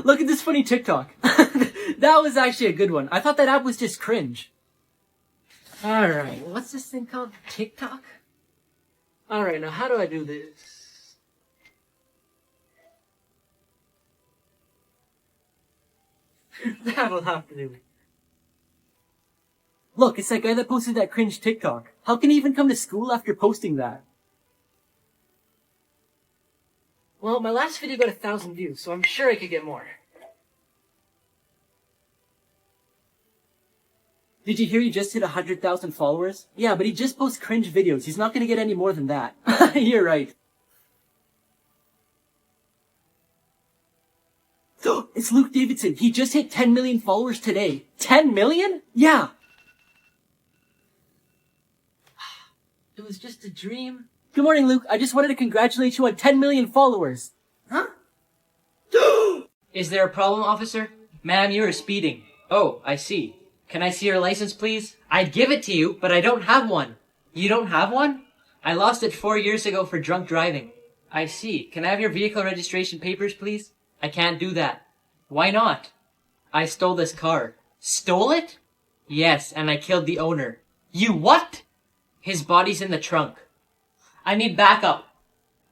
Look at this funny TikTok. That was actually a good one. I thought that app was just cringe. Alright, what's this thing called? TikTok? Alright, now how do I do this? That'll have to do it. Look, it's that guy that posted that cringe TikTok. How can he even come to school after posting that? Well, my last video got 1,000 views, so I'm sure I could get more. Did you hear he just hit 100,000 followers? Yeah, but he just posts cringe videos. He's not gonna get any more than that. You're right. It's Luke Davidson. He just hit 10 million followers today. 10 million? Yeah. It was just a dream. Good morning, Luke. I just wanted to congratulate you on 10 million followers. Huh? Is there a problem, officer? Ma'am, you are speeding. Oh, I see. Can I see your license, please? I'd give it to you, but I don't have one. You don't have one? I lost it 4 years ago for drunk driving. I see. Can I have your vehicle registration papers, please? I can't do that. Why not? I stole this car. Stole it? Yes, and I killed the owner. You what? His body's in the trunk. I need backup.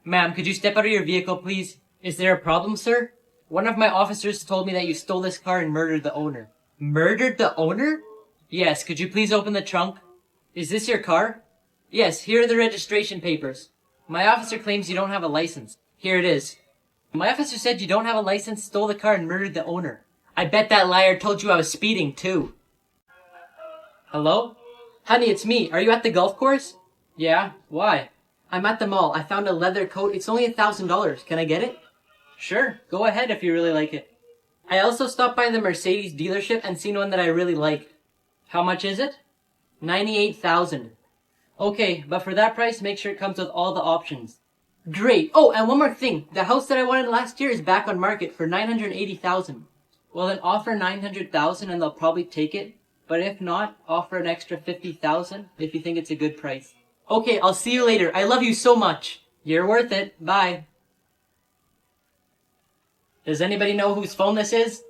Ma'am, could you step out of your vehicle, please? Is there a problem, sir? One of my officers told me that you stole this car and murdered the owner. Murdered the owner? Yes, could you please open the trunk? Is this your car? Yes, here are the registration papers. My officer claims you don't have a license. Here it is. My officer said you don't have a license, stole the car, and murdered the owner. I bet that liar told you I was speeding, too. Hello? Honey, it's me. Are you at the golf course? Yeah, why? I'm at the mall. I found a leather coat. It's only $1,000. Can I get it? Sure, go ahead if you really like it. I also stopped by the Mercedes dealership and seen one that I really liked. How much is it? $98,000. Okay, but for that price, make sure it comes with all the options. Great. Oh, and one more thing. The house that I wanted last year is back on market for $980,000. Well, then offer $900,000 and they'll probably take it. But if not, offer an extra $50,000 if you think it's a good price. Okay, I'll see you later. I love you so much. You're worth it. Bye. Does anybody know whose phone this is?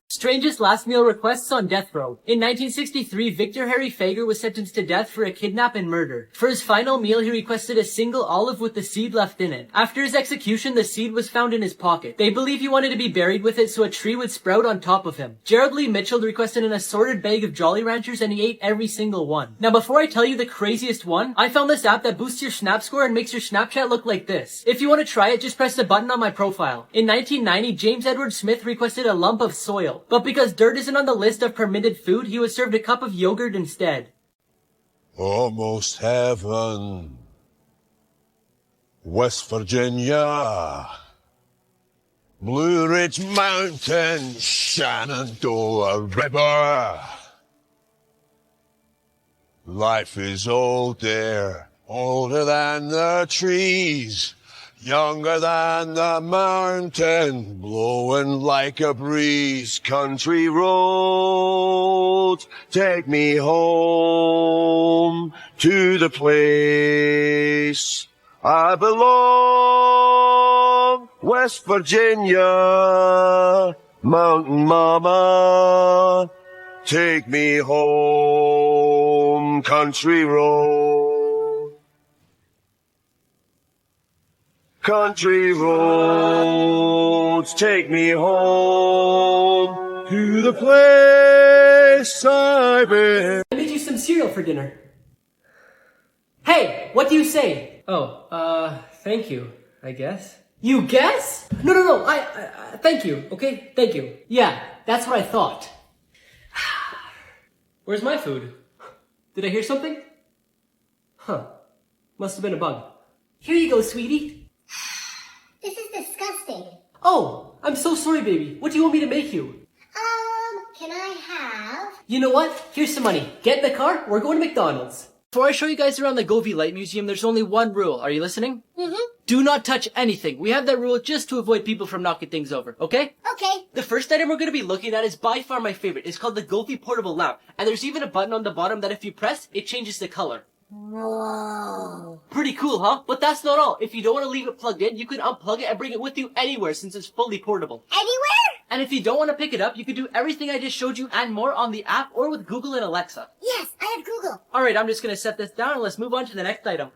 Strangest last meal requests on death row. In 1963, Victor Harry Fager was sentenced to death for a kidnap and murder. For his final meal, he requested a single olive with the seed left in it. After his execution, the seed was found in his pocket. They believe he wanted to be buried with it so a tree would sprout on top of him. Gerald Lee Mitchell requested an assorted bag of Jolly Ranchers and he ate every single one. Now before I tell you the craziest one, I found this app that boosts your Snap score and makes your Snapchat look like this. If you want to try it, just press the button on my profile. In 1990, James Edward Smith requested a lump of soil. But because dirt isn't on the list of permitted food, he was served a cup of yogurt instead. Almost heaven, West Virginia, Blue Ridge Mountain, Shenandoah River. Life is old there, older than the trees, younger than the mountain, blowing like a breeze. Country roads, take me home to the place I belong. West Virginia, Mountain Mama, take me home, country road. Country roads, take me home to the place I've been. I made you some cereal for dinner. Hey, what do you say? Oh, thank you, I guess. You guess? No, I thank you, okay? Thank you. Yeah, that's what I thought. Where's my food? Did I hear something? Huh. Must have been a bug. Here you go, sweetie. This is disgusting. Oh, I'm so sorry, baby. What do you want me to make you? Can I have... You know what? Here's some money. Get in the car. We're going to McDonald's. Before I show you guys around the Govi Light Museum, there's only one rule. Are you listening? Mm-hmm. Do not touch anything. We have that rule just to avoid people from knocking things over, okay? Okay. The first item we're going to be looking at is by far my favorite. It's called the Govi Portable Lamp. And there's even a button on the bottom that if you press, it changes the color. Whoa. Pretty cool, huh? But that's not all. If you don't want to leave it plugged in, you can unplug it and bring it with you anywhere since it's fully portable. Anywhere? And if you don't want to pick it up, you can do everything I just showed you and more on the app or with Google and Alexa. Yes, I have Google. Alright, I'm just going to set this down and let's move on to the next item.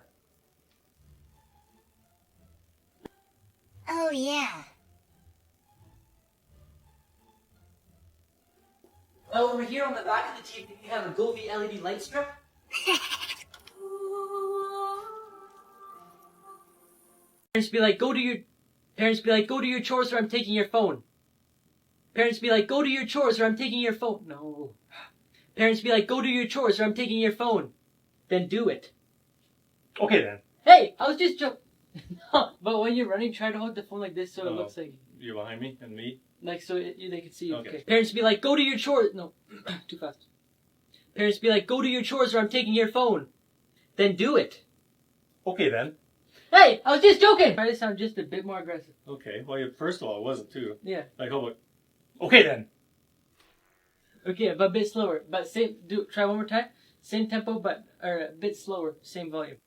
Oh, yeah. Over here on the back of the TV, we have a Govi LED light strip. Parents be like, go to your chores or I'm taking your phone. Parents be like, go to your chores or I'm taking your phone. No. Parents be like, go to your chores or I'm taking your phone. Then do it. Okay then. Hey, I was just joking. But when you're running, try to hold the phone like this so it looks like... You're behind me and me? Like so they can see you. Okay. Parents be like, go to your chores. No, too fast. Parents be like, go to your chores or I'm taking your phone. Then do it. Okay then. Hey, I was just joking. Try to sound just a bit more aggressive. Okay, well, first of all, it wasn't too. Yeah. Like, how about... Okay then. Okay, but a bit slower. But try one more time. Same tempo, but a bit slower. Same volume.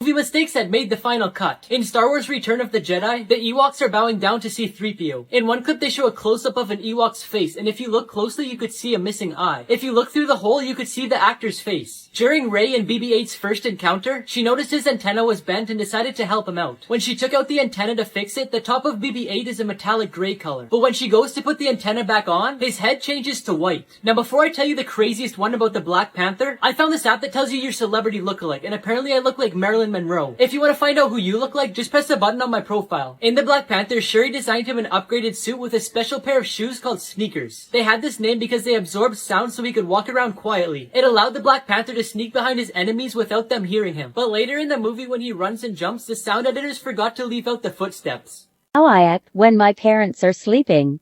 Movie mistakes had made the final cut. In Star Wars Return of the Jedi, the Ewoks are bowing down to see 𝗃. In one clip they show a close-up of an Ewok's face, and if you look closely you could see a missing eye. If you look through the hole you could see the actor's face. During Rey and BB-8's first encounter, she noticed his antenna was bent and decided to help him out. When she took out the antenna to fix it, the top of BB-8 is a metallic grey color. But when she goes to put the antenna back on, his head changes to white. Now before I tell you the craziest one about the Black Panther, I found this app that tells you your celebrity lookalike, and apparently I look like Marilyn Monroe. If you want to find out who you look like, just press the button on my profile. In the Black Panther, Shuri designed him an upgraded suit with a special pair of shoes called sneakers. They had this name because they absorbed sound so he could walk around quietly. It allowed the Black Panther to sneak behind his enemies without them hearing him. But later in the movie when he runs and jumps, the sound editors forgot to leave out the footsteps. How I act when my parents are sleeping.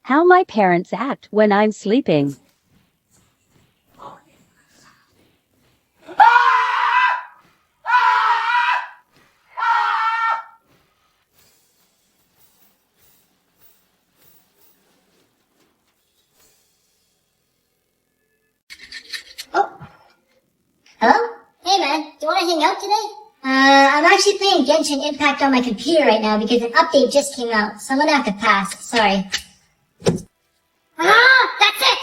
How my parents act when I'm sleeping. Oh. Hello? Hey man, do you want to hang out today? I'm actually playing Genshin Impact on my computer right now because an update just came out, so I'm gonna have to pass. Sorry. That's it!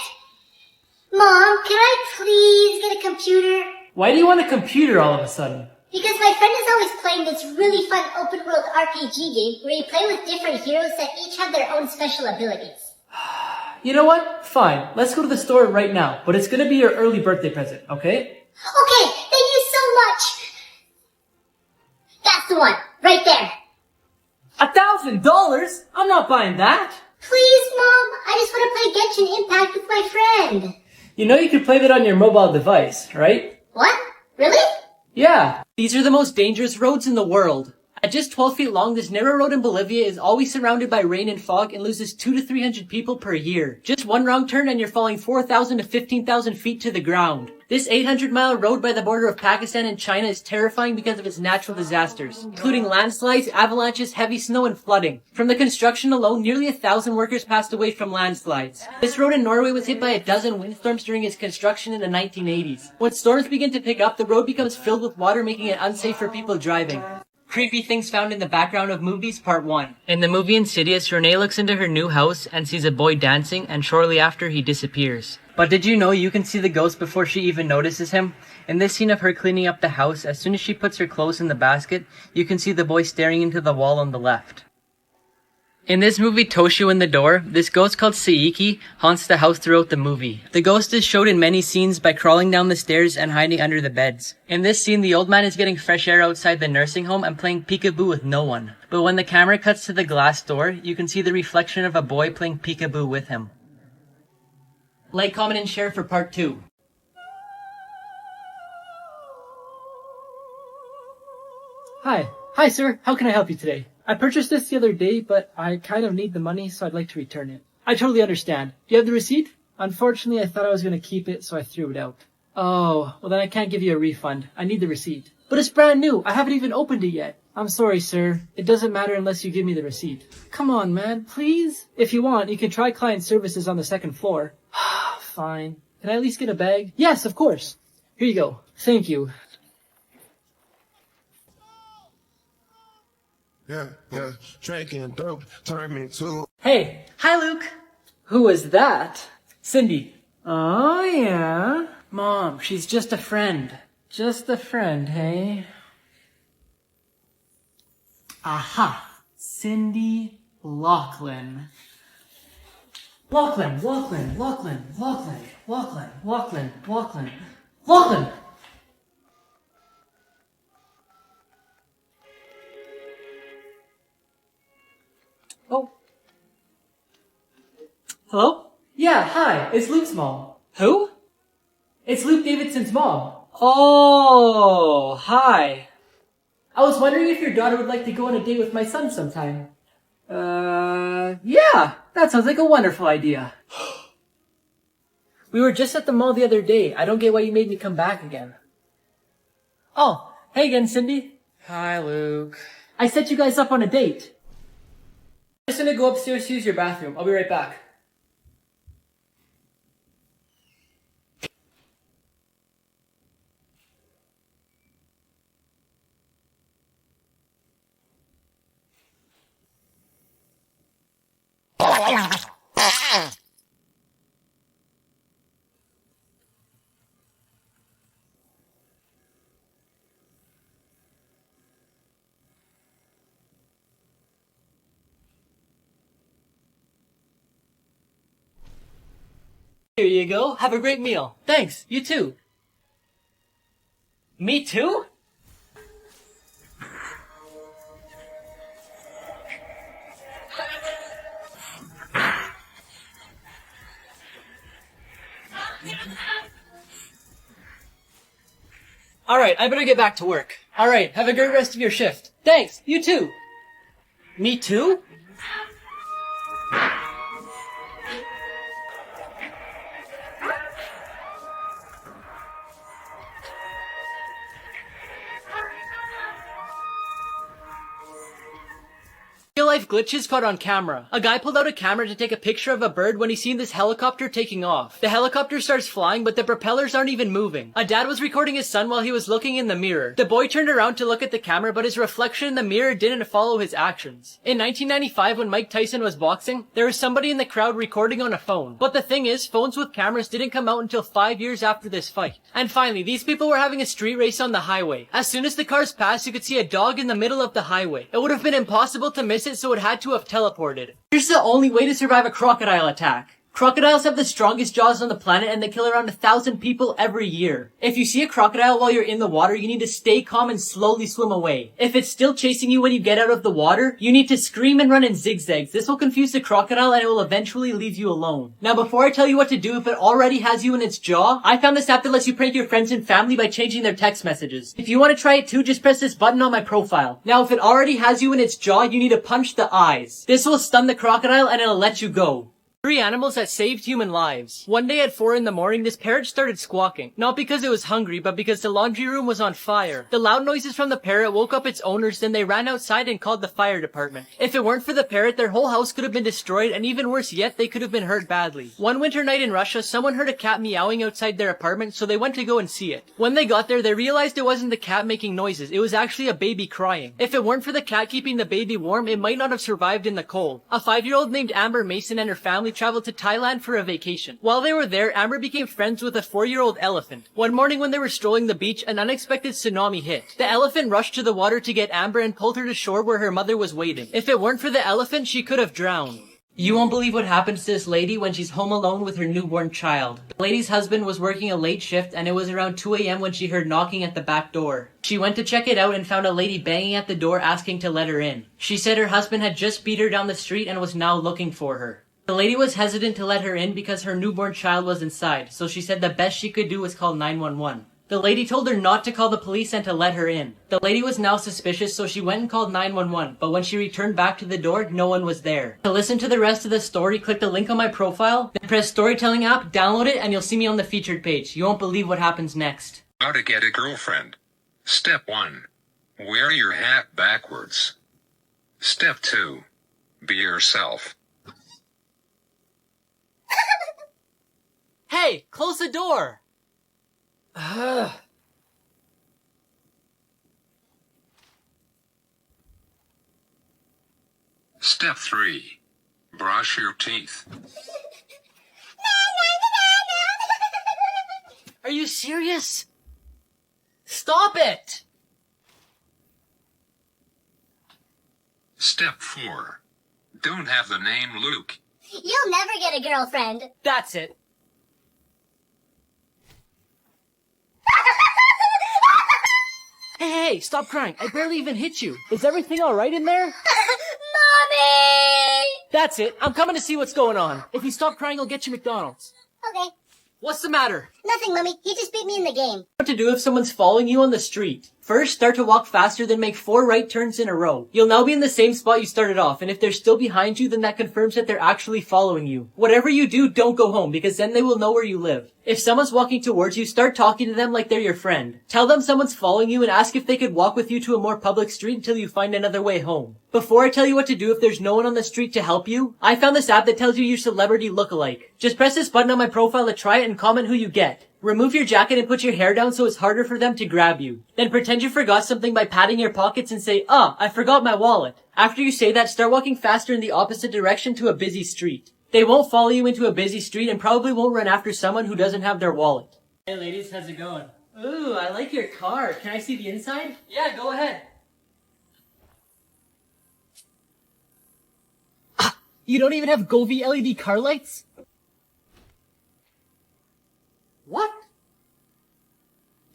Mom, can I please get a computer? Why do you want a computer all of a sudden? Because my friend is always playing this really fun open world RPG game where you play with different heroes that each have their own special abilities. You know what? Fine. Let's go to the store right now. But it's gonna be your early birthday present, okay? Okay, thank you so much! That's the one, right there. $1,000? I'm not buying that. Please, Mom, I just want to play Genshin Impact with my friend. You know you can play that on your mobile device, right? What? Really? Yeah. These are the most dangerous roads in the world. At just 12 feet long, this narrow road in Bolivia is always surrounded by rain and fog and loses 200 to 300 people per year. Just one wrong turn and you're falling 4,000 to 15,000 feet to the ground. This 800-mile road by the border of Pakistan and China is terrifying because of its natural disasters, including landslides, avalanches, heavy snow, and flooding. From the construction alone, nearly 1,000 workers passed away from landslides. This road in Norway was hit by a dozen windstorms during its construction in the 1980s. When storms begin to pick up, the road becomes filled with water, making it unsafe for people driving. Creepy things found in the background of movies, part 1. In the movie Insidious, Renee looks into her new house and sees a boy dancing, and shortly after he disappears. But did you know you can see the ghost before she even notices him? In this scene of her cleaning up the house, as soon as she puts her clothes in the basket, you can see the boy staring into the wall on the left. In this movie, Toshu in the Door, this ghost called 𝗃𝗍cie haunts the house throughout the movie. The ghost is showed in many scenes by crawling down the stairs and hiding under the beds. In this scene, the old man is getting fresh air outside the nursing home and playing peekaboo with no one. But when the camera cuts to the glass door, you can see the reflection of a boy playing peekaboo with him. Like, comment, and share for part 2. Hi sir, how can I help you today? I purchased this the other day, but I kind of need the money, so I'd like to return it. I totally understand. Do you have the receipt? Unfortunately, I thought I was going to keep it, so I threw it out. Oh, well then I can't give you a refund. I need the receipt. But it's brand new. I haven't even opened it yet. I'm sorry, sir. It doesn't matter unless you give me the receipt. Come on, man, please? If you want, you can try client services on the second floor. Fine. Can I at least get a bag? Yes, of course. Here you go. Thank you. Yeah, drinking dope turned me to. Hey. Hi, Luke. Who was that? Cindy. Oh, yeah. Mom, she's just a friend. Just a friend, hey? Aha. Cindy Lachlan. Lachlan. Oh. Hello? Yeah, hi. It's Luke's mom. Who? It's Luke Davidson's mom. Oh, hi. I was wondering if your daughter would like to go on a date with my son sometime. Yeah, that sounds like a wonderful idea. We were just at the mall the other day. I don't get why you made me come back again. Oh, hey again, Cindy. Hi, Luke. I set you guys up on a date. I'm just gonna go upstairs to use your bathroom. I'll be right back. Here you go. Have a great meal. Thanks. You too. Me too? Alright, I better get back to work. Alright, have a great rest of your shift. Thanks. You too. Me too? Real-life glitches caught on camera. A guy pulled out a camera to take a picture of a bird when he seen this helicopter taking off. The helicopter starts flying, but the propellers aren't even moving. A dad was recording his son while he was looking in the mirror. The boy turned around to look at the camera, but his reflection in the mirror didn't follow his actions. In 1995, when Mike Tyson was boxing, there was somebody in the crowd recording on a phone. But the thing is, phones with cameras didn't come out until 5 years after this fight. And finally, these people were having a street race on the highway. As soon as the cars passed, you could see a dog in the middle of the highway. It would have been impossible to miss it, so it had to have teleported. Here's the only way to survive a crocodile attack. Crocodiles have the strongest jaws on the planet and they kill around 1,000 people every year. If you see a crocodile while you're in the water, you need to stay calm and slowly swim away. If it's still chasing you when you get out of the water, you need to scream and run in zigzags. This will confuse the crocodile and it will eventually leave you alone. Now before I tell you what to do if it already has you in its jaw, I found this app that lets you prank your friends and family by changing their text messages. If you want to try it too, just press this button on my profile. Now if it already has you in its jaw, you need to punch the eyes. This will stun the crocodile and it'll let you go. 3 animals that saved human lives. One day at 4 in the morning, this parrot started squawking. Not because it was hungry, but because the laundry room was on fire. The loud noises from the parrot woke up its owners, then they ran outside and called the fire department. If it weren't for the parrot, their whole house could have been destroyed, and even worse yet, they could have been hurt badly. One winter night in Russia, someone heard a cat meowing outside their apartment, so they went to go and see it. When they got there, they realized it wasn't the cat making noises, it was actually a baby crying. If it weren't for the cat keeping the baby warm, it might not have survived in the cold. A 5-year-old named Amber Mason and her family traveled to Thailand for a vacation. While they were there, Amber became friends with a 4-year-old elephant. One morning when they were strolling the beach, an unexpected tsunami hit. The elephant rushed to the water to get Amber and pulled her to shore where her mother was waiting. If it weren't for the elephant, she could have drowned. You won't believe what happens to this lady when she's home alone with her newborn child. The lady's husband was working a late shift and it was around 2 a.m. when she heard knocking at the back door. She went to check it out and found a lady banging at the door asking to let her in. She said her husband had just beat her down the street and was now looking for her. The lady was hesitant to let her in because her newborn child was inside, so she said the best she could do was call 911. The lady told her not to call the police and to let her in. The lady was now suspicious, so she went and called 911, but when she returned back to the door, no one was there. To listen to the rest of the story, click the link on my profile, then press Storytelling app, download it, and you'll see me on the featured page. You won't believe what happens next. How to get a girlfriend. Step 1. Wear your hat backwards. Step 2. Be yourself. Hey, close the door! Step 3. Brush your teeth. Are you serious? Stop it! Step 4. Don't have the name Luke. You'll never get a girlfriend. That's it. Hey, stop crying. I barely even hit you. Is everything alright in there? Mommy! That's it. I'm coming to see what's going on. If you stop crying, I'll get you McDonald's. Okay. What's the matter? Nothing, Mummy. He just beat me in the game. What to do if someone's following you on the street. First, start to walk faster, then make 4 right turns in a row. You'll now be in the same spot you started off, and if they're still behind you, then that confirms that they're actually following you. Whatever you do, don't go home, because then they will know where you live. If someone's walking towards you, start talking to them like they're your friend. Tell them someone's following you and ask if they could walk with you to a more public street until you find another way home. Before I tell you what to do if there's no one on the street to help you, I found this app that tells you your celebrity lookalike. Just press this button on my profile to try it and comment who you get. Remove your jacket and put your hair down so it's harder for them to grab you. Then pretend you forgot something by patting your pockets and say, I forgot my wallet. After you say that, start walking faster in the opposite direction to a busy street. They won't follow you into a busy street and probably won't run after someone who doesn't have their wallet. Hey ladies, how's it going? Ooh, I like your car. Can I see the inside? Yeah, go ahead. You don't even have Govee LED car lights? What?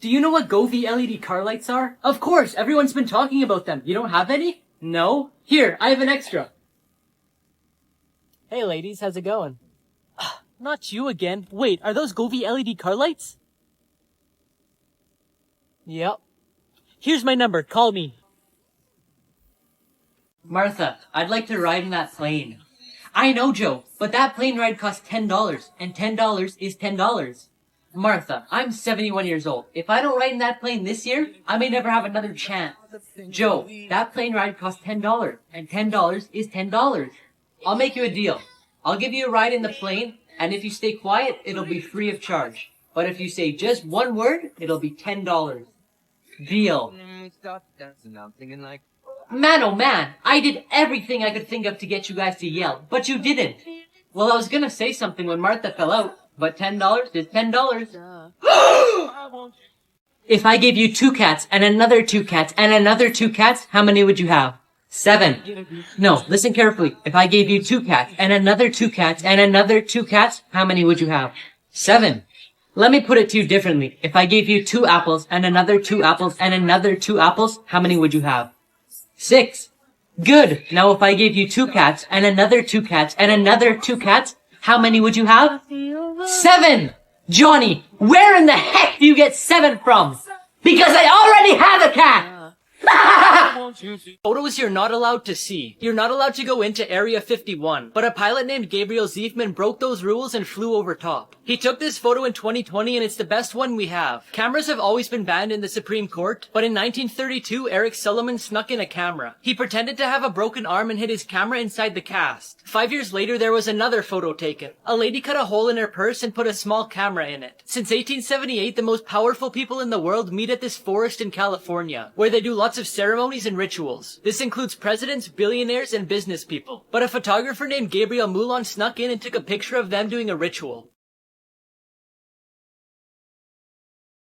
Do you know what Govee LED car lights are? Of course, everyone's been talking about them. You don't have any? No? Here, I have an extra. Hey ladies, how's it going? Not you again. Wait, are those Govee LED car lights? Yep. Here's my number, call me. Martha, I'd like to ride in that plane. I know, Joe, but that plane ride costs $10, and $10 is $10. Martha, I'm 71 years old. If I don't ride in that plane this year, I may never have another chance. Joe, that plane ride costs $10, and $10 is $10. I'll make you a deal. I'll give you a ride in the plane, and if you stay quiet, it'll be free of charge. But if you say just one word, it'll be $10. Deal. Man, oh man, I did everything I could think of to get you guys to yell, but you didn't. Well, I was gonna say something when Martha fell out, but $10 is $10. If I gave you 2 cats, and another 2 cats, and another 2 cats, how many would you have? 7. No, listen carefully. If I gave you 2 cats, and another 2 cats, and another 2 cats, how many would you have? 7. Let me put it to you differently. If I gave you 2 apples, and another 2 apples, and another 2 apples, how many would you have? 6. Good. Now if I gave you 2 cats, and another 2 cats, and another 2 cats, how many would you have? 7! Johnny, where in the heck do you get 7 from? Because I already have a cat! Photos you're not allowed to see. You're not allowed to go into Area 51, but a pilot named Gabriel Ziefman broke those rules and flew over top. He took this photo in 2020 and it's the best one we have. Cameras have always been banned in the Supreme Court, but in 1932, Eric Sullivan snuck in a camera. He pretended to have a broken arm and hid his camera inside the cast. 5 years later, there was another photo taken. A lady cut a hole in her purse and put a small camera in it. Since 1878, the most powerful people in the world meet at this forest in California, where they do lots of ceremonies ceremonies and rituals. This includes presidents, billionaires, and business people. But a photographer named Gabriel Moulon snuck in and took a picture of them doing a ritual.